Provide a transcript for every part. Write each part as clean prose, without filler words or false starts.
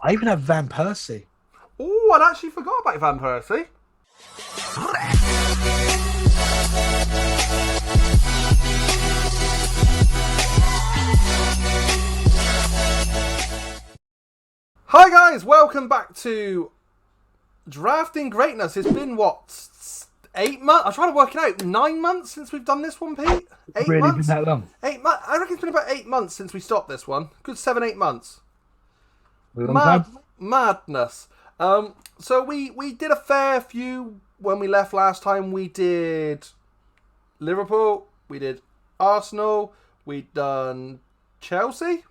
I even have Van Persie. Oh, I'd actually forgot about Van Persie. Hi guys, welcome back to Drafting Greatness. It's been what, 8 months? I'm trying to work it out. 9 months since we've done this one, Pete. Eight Really months. been that long? 8 months. I reckon it's been about 8 months since we stopped this one. Good 7-8 months. A long time. Madness. So we did a fair few when we left last time. We did Liverpool. We did Arsenal. We done Chelsea.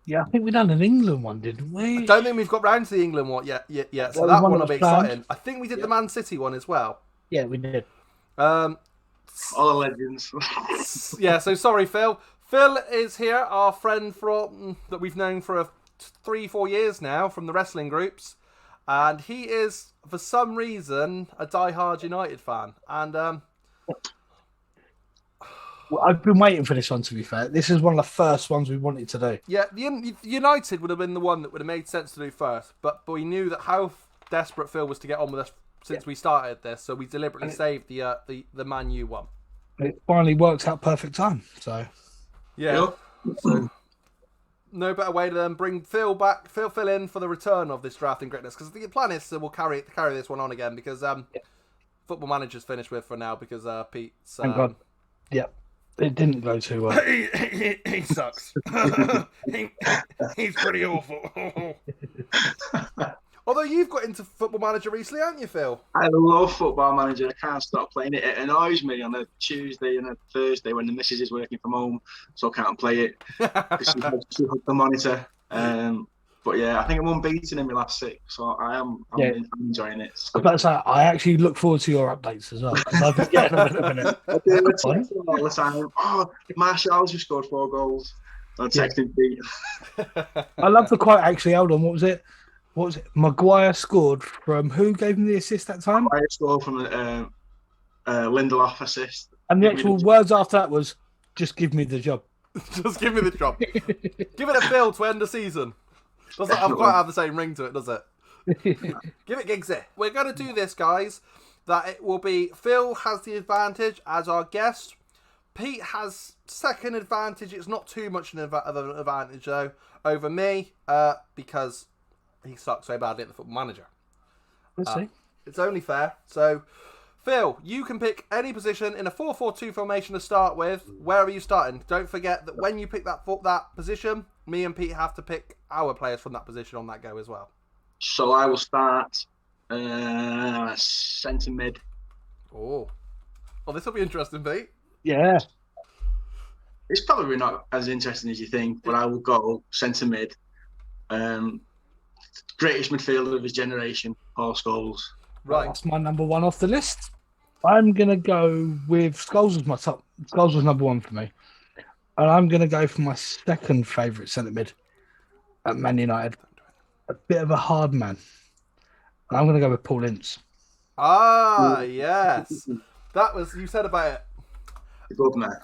Yeah, I think we done an England one, didn't we? I don't think we've got round to the England one yet. So Well, that one one that will be was planned. exciting. I think we did the Man City one as well. Yeah, we did. Um, All the legends. yeah. So sorry, Phil. Phil is here, our friend from that we've known for 3-4 years now from the wrestling groups, and he is for some reason a die-hard United fan. And Well, I've been waiting for this one, to be fair. This is one of the first ones we wanted to do. yeah, the United would have been the one that would have made sense to do first, but we knew that how desperate Phil was to get on with us since we started this, so we deliberately saved the Man U one. It finally works out perfect time. So Yeah. So, no better way to then bring Phil in for the return of this Drafting Greatness, because the plan is that we'll carry this one on again, because Football Manager's finished with for now, because Pete's thank God. Yeah, it didn't go too well. he sucks. He's pretty awful. Although you've got into Football Manager recently, haven't you, Phil? I love Football Manager. I can't stop playing it. It annoys me on a Tuesday and a Thursday when the missus is working from home, so I can't play it because she has the monitor. But yeah, I think I'm unbeaten in my last 6, so I'm enjoying it. I was about to say, I actually look forward to your updates as well, because I've been getting them in a minute. I do text him all the time. Oh, Martial's just scored 4 goals. I'm texting Pete. I love the quote, actually. Hold on, what was it? Maguire scored from who gave him the assist that time? I scored from a Lindelof assist. And the actual words after that was, just give me the job. Just give me the job. Give it a Phil to end the season. Doesn't quite have the same ring to it, does it? Give it Giggsy. We're going to do this, guys. That it will be Phil has the advantage as our guest. Pete has second advantage. It's not too much of an advantage, though, over me, because he sucks so badly at the Football Manager. Let's see. It's only fair. So, Phil, you can pick any position in a 4-4-2 formation to start with. Where are you starting? Don't forget that when you pick that position, me and Pete have to pick our players from that position on that go as well. So I will start centre mid. Oh, this will be interesting, Pete. Yeah. It's probably not as interesting as you think, but I will go centre mid. Greatest midfielder of his generation, Paul Scholes. Right. That's my number one off the list. I'm going to go with Scholes was my top. Scholes was number one for me. And I'm going to go for my second favourite centre mid at Man United. A bit of a hard man. And I'm going to go with Paul Ince. Ah, yes. That was, you said about it. Good man.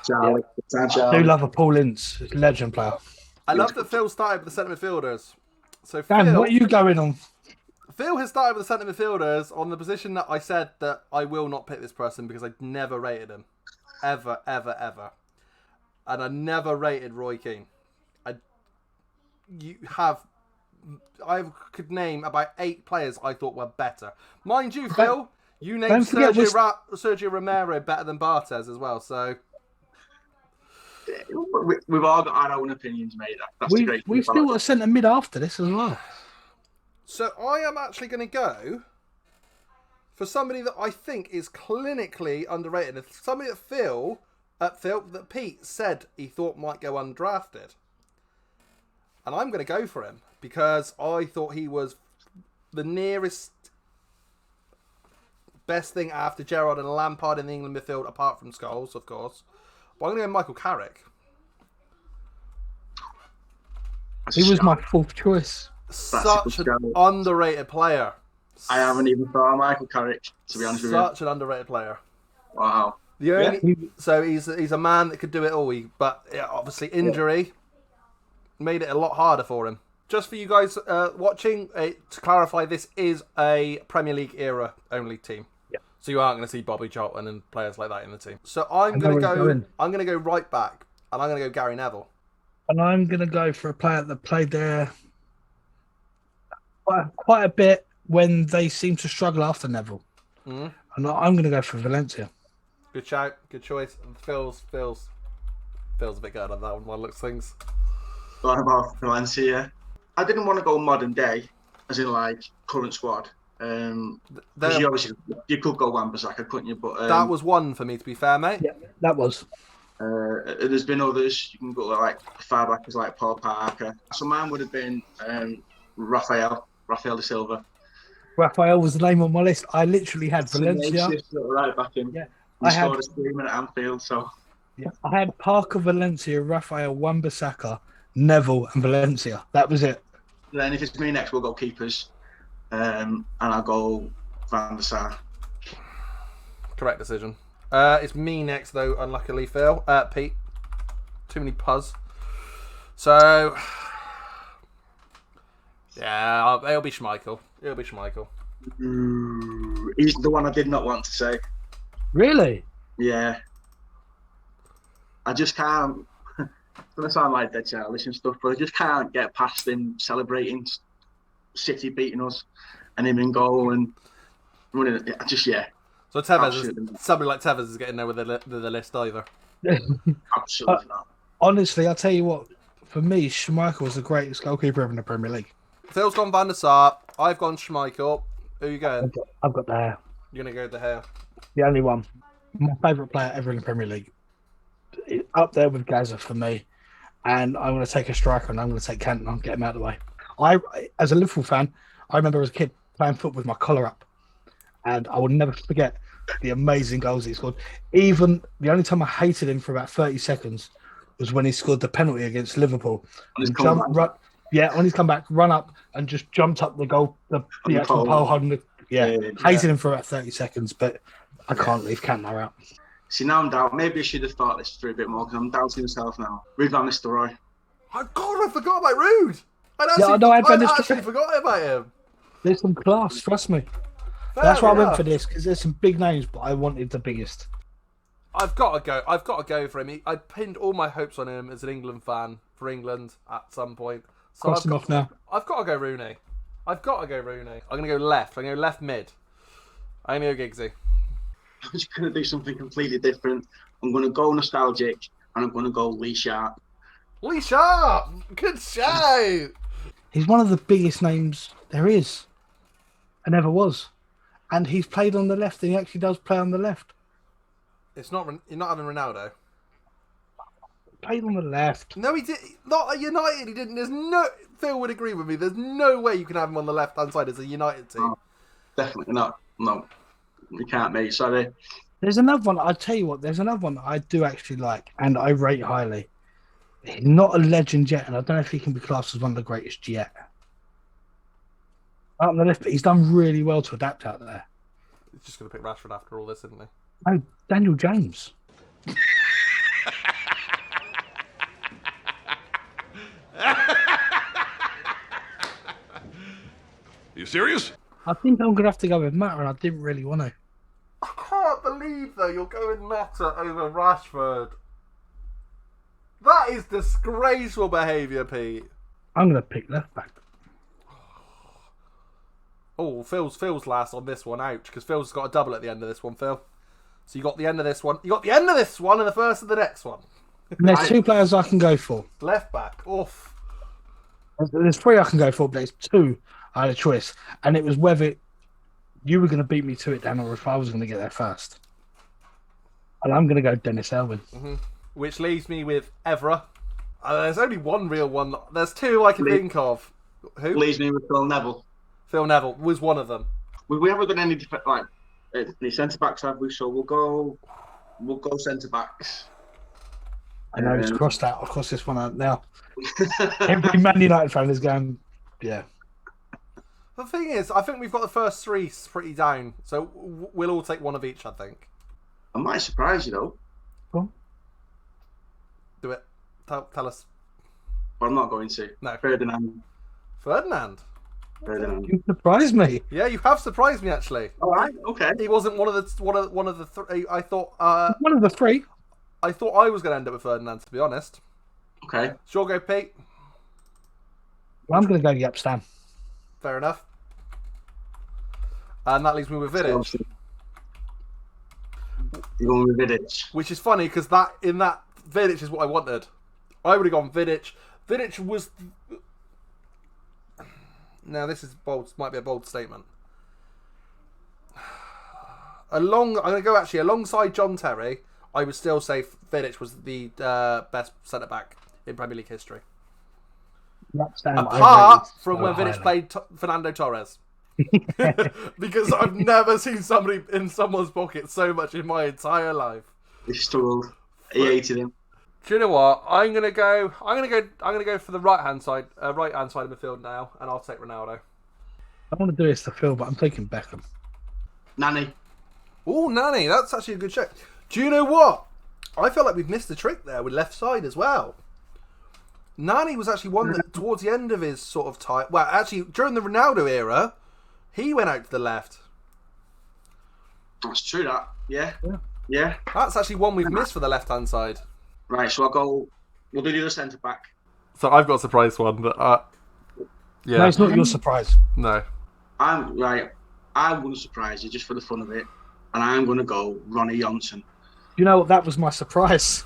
Charlie. I do love a Paul Ince. Legend player. I love that Phil started with the centre midfielders. So Dan, Phil, what are you going on? Phil has started with the centre midfielders on the position that I said that I will not pick this person because I never rated him. Ever, ever, ever. And I never rated Roy Keane. I could name about 8 players I thought were better. Mind you, Phil, you named Sergio Romero better than Bartes as well, so... We've all got our own opinions, mate. That's the great thing. We've still got a centre mid after this as well. So I am actually going to go for somebody that I think is clinically underrated. Somebody that Pete said he thought might go undrafted. And I'm going to go for him because I thought he was the nearest best thing after Gerrard and Lampard in the England midfield, apart from Scholes, of course. But I'm going to go Michael Carrick. He was my fourth choice. Such an underrated player. I haven't even thought of Michael Carrick, to be honest with you. Such an underrated player. Wow. So he's a man that could do it all, but obviously injury made it a lot harder for him. just for you guys watching, to clarify, this is a Premier League era only team. Yeah. So you aren't going to see Bobby Charlton and players like that in the team. So I'm know going to where he's go. going. I'm going to go right back, and I'm going to go Gary Neville. And I'm going to go for a player that played there quite a bit when they seemed to struggle after Neville. Mm. And I'm going to go for Valencia. Good shout. Good choice. And Phil's a bit good on that one by the looks of things. What about Valencia? I didn't want to go modern day, as in like current squad. Because you could go Wan-Bissaka, couldn't you? But that was one for me, to be fair, mate. Yeah, that was. There's been others. You can go like far back as like Paul Parker. So mine would have been Rafael de Silva. Rafael was the name on my list. I literally had Valencia. Right back in. Yeah, He scored a screamer at Anfield. So yeah, I had Parker, Valencia, Rafael, Wan-Bissaka, Neville, and Valencia. That was it. Then if it's me next, we'll go keepers, and I'll go Van der Sar. Correct decision. It's me next, though, unluckily, Phil. Pete. Too many puzz. So, yeah, it'll be Schmeichel. He's the one I did not want to say. Really? Yeah. I just can't. It's going to sound like dead childish and stuff, but I just can't get past him celebrating City beating us and him in goal and running. Yeah. So somebody like Tevez is getting there with the list either. Absolutely not. Honestly, I'll tell you what. For me, Schmeichel was the greatest goalkeeper ever in the Premier League. Phil's gone Van der Sar. I've gone Schmeichel. Who are you going? I've got the hair. You're going to go with the hair. The only one. My favourite player ever in the Premier League. Up there with Gaza for me. And I'm going to take a striker and I'm going to take Cantona and get him out of the way. As a Liverpool fan, I remember as a kid playing football with my collar up. And I will never forget the amazing goals he scored. Even the only time I hated him for about 30 seconds was when he scored the penalty against Liverpool. On his comeback, run up and just jumped up the goal, the actual pole holding the. Hated him for about 30 seconds, but I can't leave Cantona out. See, now I'm down. Maybe I should have thought this through a bit more because I'm doubting myself now. Ruud van Nistelrooy. Oh, God, I forgot about Ruud. I actually forgot about him. There's some class, trust me. That's why I went for this, because there's some big names, but I wanted the biggest. I've got to go for him. I pinned all my hopes on him as an England fan for England at some point. So Cross him off now. I've got to go Rooney. I'm going to go left. I'm going to go left mid. I'm going to go Giggsy. I'm just going to do something completely different. I'm going to go nostalgic, and I'm going to go Lee Sharp. Lee Sharp! Good shout! He's one of the biggest names there is, and ever was. And he's played on the left, and he actually does play on the left. You're not having Ronaldo. Played on the left. No, he did not at United. He didn't. Phil would agree with me. There's no way you can have him on the left hand side as a United team. Oh, definitely not. No, you can't, mate. Sorry. There's another one. I'll tell you what. There's another one I do actually like, and I rate highly. He's not a legend yet, and I don't know if he can be classed as one of the greatest yet. Out on the left, but he's done really well to adapt out there. He's just going to pick Rashford after all this, isn't he? No, Daniel James. You serious? I think I'm going to have to go with Matt, and I didn't really want to. I can't believe, though, you're going Mata over Rashford. That is disgraceful behaviour, Pete. I'm going to pick left back. Oh, Phil's last on this one. Ouch, because Phil's got a double at the end of this one, Phil. So you got the end of this one. You got the end of this one and the first of the next one. And there's two players I can go for. Left back. Oof. There's three I can go for, but there's two I had a choice. And it was whether you were going to beat me to it, Dan, or if I was going to get there first. And I'm going to go Dennis Elwin. Mm-hmm. Which leaves me with Evra. There's only one real one. There's two I can think of. Who? Leaves me with Phil Neville. Phil Neville was one of them. We haven't got any centre backs, have we? So we'll go centre backs. I know it's crossed out. I've crossed this one out now. Every Man United fan is going, yeah. The thing is, I think we've got the first three pretty down. So we'll all take one of each, I think. I might surprise you, though. Go on. Do it. Tell us. But I'm not going to. No. Ferdinand. Ferdinand. You surprised me. Yeah, you have surprised me actually. All right. Okay. He wasn't one of the three. I thought. One of the three. I thought I was going to end up with Ferdinand, to be honest. Okay. Sure, go Pete. Well, I'm going to go Yep Stan. Fair enough. And that leaves me with Vidic. You're going with Vidic. Which is funny because that Vidic is what I wanted. I would have gone Vidic. Vidic was. Now this is bold. Might be a bold statement. I'm going to go actually alongside John Terry. I would still say Vidic was the best centre back in Premier League history. Yep Stan. Apart from when Vidic played Fernando Torres. Because I've never seen somebody in someone's pocket so much in my entire life. He struggled. He hated him. Do you know what? I'm gonna go for the right hand side of the field now, and I'll take Ronaldo. I want to do this to Phil, but I'm taking Beckham. Nani. Oh, Nani, that's actually a good check. Do you know what? I feel like we've missed the trick there with left side as well. Nani was actually one that towards the end of his sort of time. Well, actually during the Ronaldo era, he went out to the left. That's true. That. Yeah. That's actually one we've missed for the left hand side. Right. So I'll go. We'll do the other centre back. So I've got a surprise one, but yeah. No, it's not your surprise. No. I'm right. I'm going to surprise you just for the fun of it, and I'm going to go Ronnie Johnson. You know what? That was my surprise.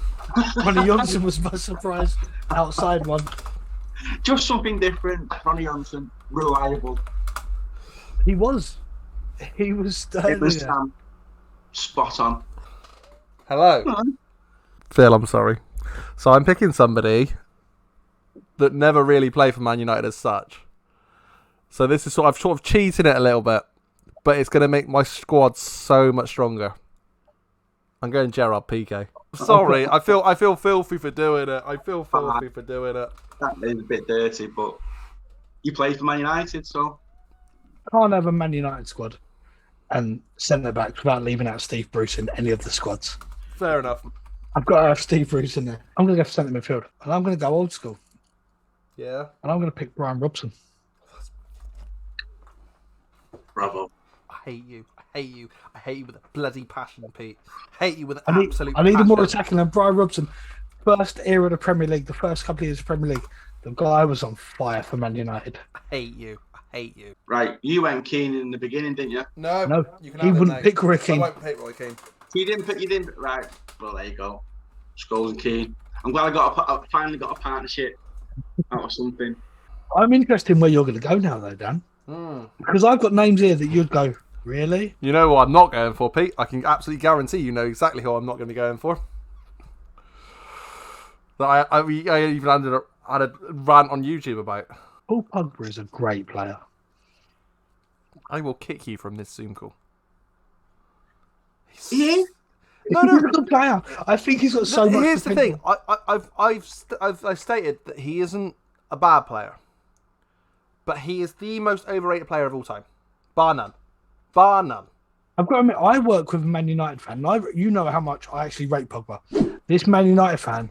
Ronnie Johnson was my surprise outside one. Just something different. Ronnie Johnson, reliable. He was. He was. It was spot on. Hello. Phil, I'm sorry. So I'm picking somebody that never really played for Man United as such. So this is I've sort of cheated it a little bit, but it's going to make my squad so much stronger. I'm going Gerard Piqué. Sorry, I feel filthy for doing it. That is a bit dirty, but you played for Man United, so Can't have a Man United squad and centre backs without leaving out Steve Bruce in any of the squads. Fair enough. I've got to have Steve Bruce in there. I'm going to go for centre midfield, and I'm going to go old school. Yeah. And I'm going to pick Brian Robson. bravo. I hate you. I hate you with a bloody passion, Pete. I hate you with an absolute I need passion. a more attacking than Brian Robson. First era of the Premier League, the first couple of years of the Premier League, the guy was on fire for Man United. I hate you. Right, you went Keane in the beginning, didn't you? No, he wouldn't pick Roy Keane. I won't pick Roy Keane. You didn't. Right. Well, there you go. Scholes and Keane. I'm glad I finally got a partnership out of something. I'm interested in where you're going to go now, though, Dan. Because I've got names here that you'd go, really? You know what I'm not going for, Pete? I can absolutely guarantee you know exactly who I'm not going to be going for. That I even had a rant on YouTube about. Paul Pogba is a great player. I will kick you from this Zoom call. Yeah. No, he's a good player. I think he's got so much. Here's the thing. potential. I've stated that he isn't a bad player, but he is the most overrated player of all time, bar none. I've got to admit, I work with a Man United fan. And you know how much I actually rate Pogba. This Man United fan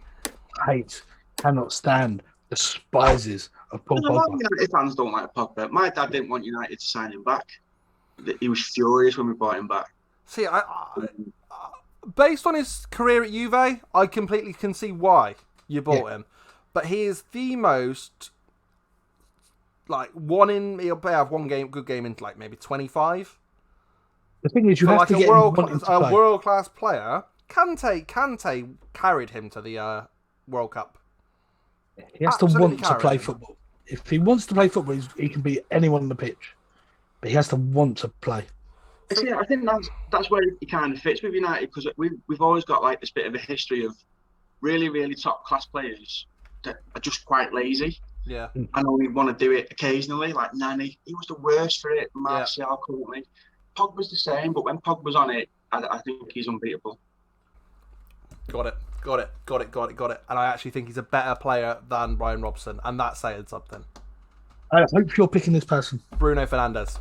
hates, cannot stand, despises of Paul A lot of Pogba. United fans don't like Pogba. My dad didn't want United to sign him back. He was furious when we brought him back. See, based on his career at Juve, I completely can see why you bought him. But he is the most he'll have one good game in like maybe 25. The thing is, you have to get a world class player. Kante carried him to the World Cup. He has to want to play football. If he wants to play football, he can beat anyone on the pitch. But he has to want to play. See, I think that's where he kind of fits with United, because we've always got like this bit of a history of really, really top class players that are just quite lazy. Yeah. And only want to do it occasionally, like Nani. He was the worst for it. Martial currently. Pogba's the same, but when Pogba's on it, I think he's unbeatable. Got it. And I actually think he's a better player than Brian Robson, and that's saying something. I hope you're picking this person. Bruno Fernandes.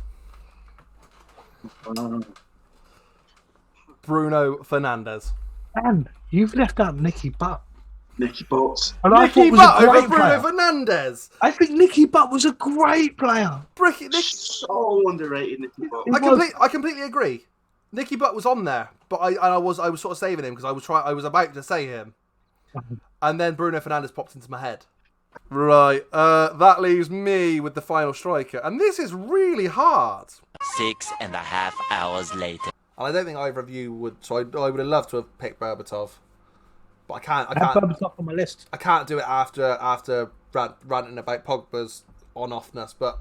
Bruno Fernandes. Man, you've left out Nicky Butt. Nicky Butts. And I thought Nicky was a Butt over great Bruno player. Fernandes. I think Nicky Butt was a great player. So underrated, Nicky Butts. I completely agree. Nicky Butt was on there, but I was sort of saving him because I was about to say him, and then Bruno Fernandes popped into my head. Right, that leaves me with the final striker, and this is really hard. 6.5 hours later. And I don't think either of you would. So I would have loved to have picked Berbatov, but I can't. I have Berbatov on my list. I can't do it after ranting about Pogba's on-offness. But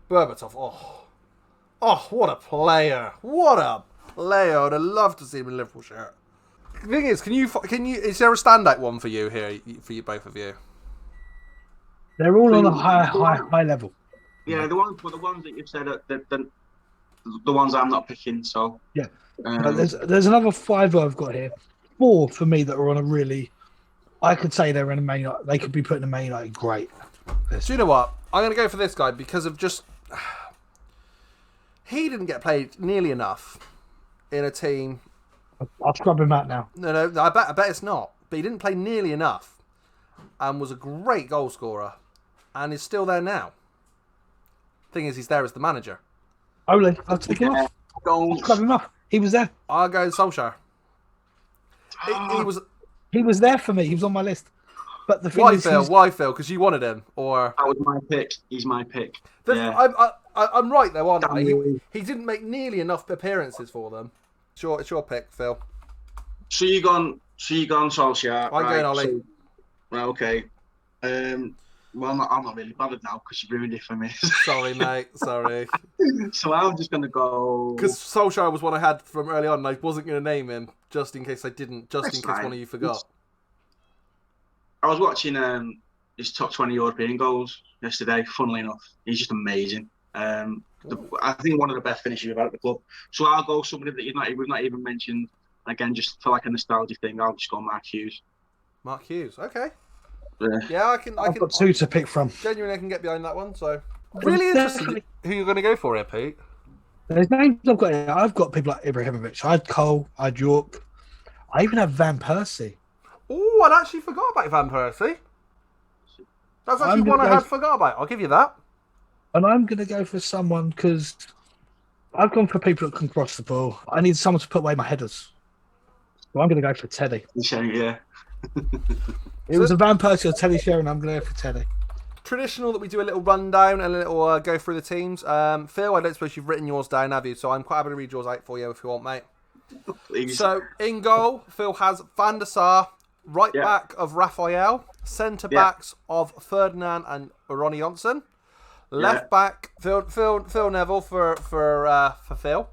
Berbatov, oh, what a player! What a player! I'd have loved to see him in a Liverpool shirt. The thing is, can you? Is there a standout one for you here? For you, both of you? They're all on a high level. Yeah, the ones that you've said, the ones I'm not picking. So yeah, there's another 5 I've got here. 4 for me that are on a really. I could say they're in a Man United. They could be put in a Man United great. Do you know what? I'm going to go for this guy because of just he didn't get played nearly enough in a team. I'll scrub him out now. No, I bet it's not. But he didn't play nearly enough, and was a great goal scorer, and is still there now. Thing is, he's there as the manager. Ole, I'll take him off. I'll scrub him off. He was there. I'll go Solskjaer. He was there for me. He was on my list. But the thing Why, is, Phil? Why, Phil? Because you wanted him, or that was my pick. He's my pick. I'm right though, aren't I? He didn't make nearly enough appearances for them. Sure, it's your pick, Phil. So you gone Solskjaer. I'm going Ollie. Well, okay. Well, I'm not really bothered now because you ruined it for me. Sorry, mate. Sorry. So I'm just going to go... Because Solskjaer was one I had from early on, and I wasn't going to name him, just in case I didn't, just in case one of you forgot. I was watching his top 20 European goals yesterday, funnily enough. He's just amazing. I think one of the best finishes we've had at the club. So I'll go somebody that we've not even mentioned. Again, just for like a nostalgia thing, I'll just go Mark Hughes. Mark Hughes, okay. Yeah, I've got 2 to pick from. Genuinely, I can get behind that one. So really interesting. Who you're going to go for here, Pete? There's names I've got here. I've got people like Ibrahimovic. I had Cole. I had York. I even have Van Persie. Oh, I'd actually forgot about Van Persie. That's actually one I had forgot about. I'll give you that. And I'm going to go for someone because I've gone for people that can cross the ball. I need someone to put away my headers. So I'm going to go for Teddy. Yeah. It was a Van Persie or Teddy Sheringham. I'm going to go for Teddy. Traditional that we do a little rundown and a little go through the teams. Phil, I don't suppose you've written yours down, have you? So I'm quite happy to read yours out for you if you want, mate. Please. So in goal, Phil has Van der Sar, right back of Raphael, centre backs of Ferdinand and Ronnie Johnson, left back Phil Neville for Phil,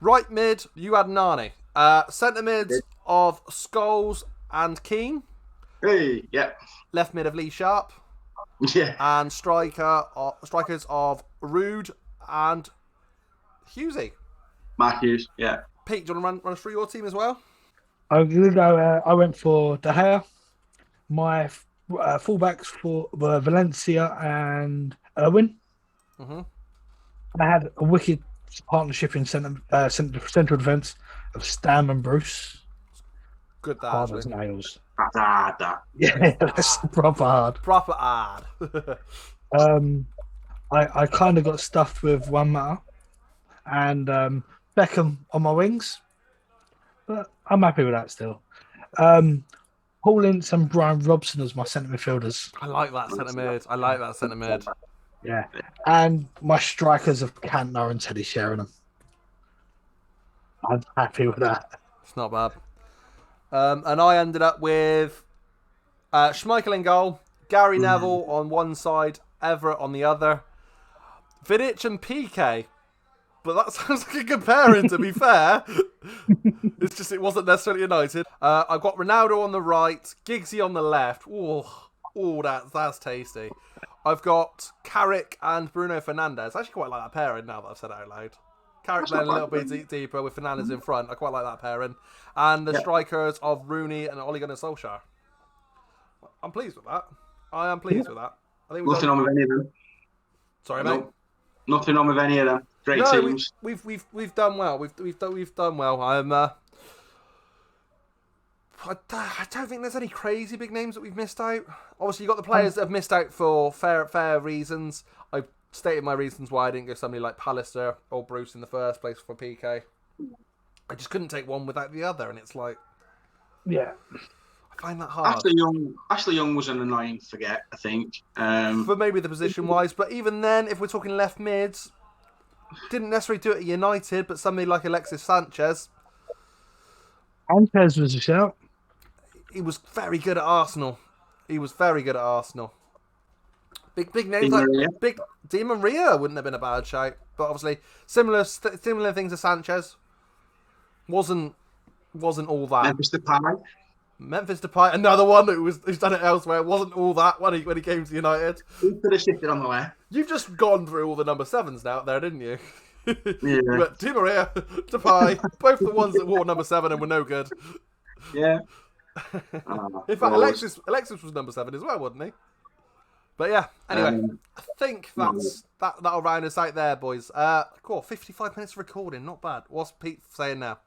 right mid you had Nani, centre mids of Scholes and Keane. Hey, yeah. Left mid of Lee Sharp. Yeah. And strikers of Rude and Hughesy. Mark Hughes, yeah. Pete, do you want to run us through your team as well? I'm going to go. I went for De Gea. My fullbacks were Valencia and Irwin. Mm-hmm. I had a wicked partnership in central defence of Stam and Bruce. Good, that hard actually. as nails. That. Yeah, that's proper hard. Proper hard. I kind of got stuffed with One Matter and Beckham on my wings, but I'm happy with that still. Paul Ince and Brian Robson as my centre midfielders. I like that centre mid. Yeah, and my strikers of Cantona and Teddy Sheringham. I'm happy with that. It's not bad. And I ended up with Schmeichel in goal, Gary Neville on one side, Everett on the other, Vidic and PK. But that sounds like a good pairing, to be fair. It's just, it wasn't necessarily United. I've got Ronaldo on the right, Giggsy on the left. Oh, that's tasty. I've got Carrick and Bruno Fernandes. I actually quite like that pairing now that I've said it out loud. Carrick playing a little bit deeper with Fernandes in front. I quite like that pairing. And the strikers of Rooney and Ole Gunnar Solskjaer. I'm pleased with that. I am pleased with that. I think nothing on with any of them. Sorry, mate. Nothing on with any of them. Great teams. We've done well. We've done well. I'm I don't think there's any crazy big names that we've missed out. Obviously, you got the players that have missed out for fair reasons. I stated my reasons why I didn't go somebody like Pallister or Bruce in the first place for PK. I just couldn't take one without the other, and it's like, Yeah. I find that hard. Ashley Young was an annoying forget, I think. For maybe the position wise, but even then, if we're talking left mids, didn't necessarily do it at United, but somebody like Alexis Sanchez. Sanchez was a shout. He was very good at Arsenal. Big names Di like Maria. big Di Maria wouldn't have been a bad shout, but obviously similar things to Sanchez. Wasn't all that. Memphis Depay, another one who's done it elsewhere. Wasn't all that when he came to United. He could have shifted on the way. You've just gone through all the number 7s now there, didn't you? Yeah. But Di Maria, Depay, both the ones that wore number 7 and were no good. Yeah. In fact, Alexis was number 7 as well, wasn't he? But yeah, anyway, I think that'll round us out there, boys. Cool, 55 minutes of recording, not bad. What's Pete saying now?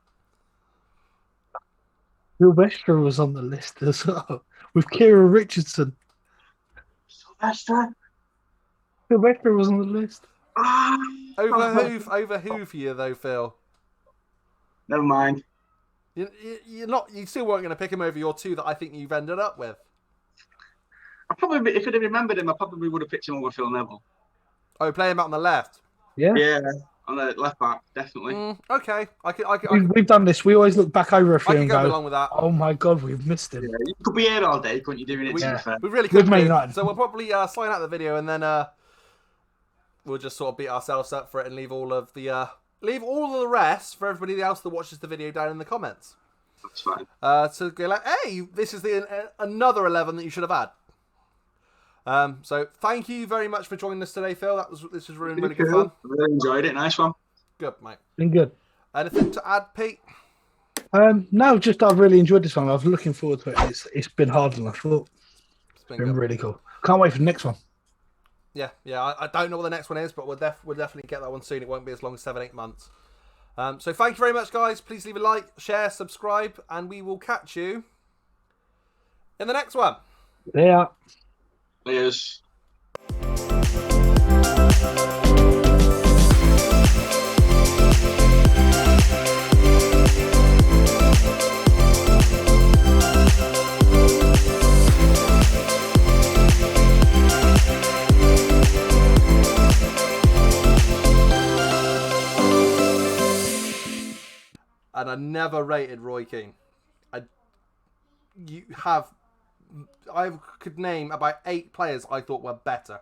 Sylvester was on the list as well, with Kira Richardson. Sylvester Sylvester was on the list. Over who for you though, Phil? Never mind. You still weren't going to pick him over your 2 that I think you've ended up with. I probably, if I'd have remembered him, I probably would have picked him over Phil Neville. Oh, play him out on the left. Yeah. Yeah, on the left back, definitely. Okay, We've done this. We always look back over a I few can and go go, along with that. "Oh my god, we've missed him." Yeah, you could be here all day, couldn't you, doing it, to be fair? We really With could Man do. United. So we'll probably sign out the video and then we'll just sort of beat ourselves up for it and leave all of the rest for everybody else that watches the video down in the comments. That's fine. To go like, hey, this is another 11 that you should have had. So thank you very much for joining us today, Phil. This was really good fun. I really enjoyed it. Nice one. Good, mate. Been good. Anything to add, Pete? No, just I've really enjoyed this one. I was looking forward to it. It's been harder than I thought. It's been Been good. really cool. Can't wait for the next one. Yeah. I don't know what the next one is, but we'll definitely get that one soon. It won't be as long as 7-8 months. So thank you very much, guys. Please leave a like, share, subscribe, and we will catch you in the next one. Yeah. Cheers. And I never rated Roy Keane. I could name about 8 players I thought were better.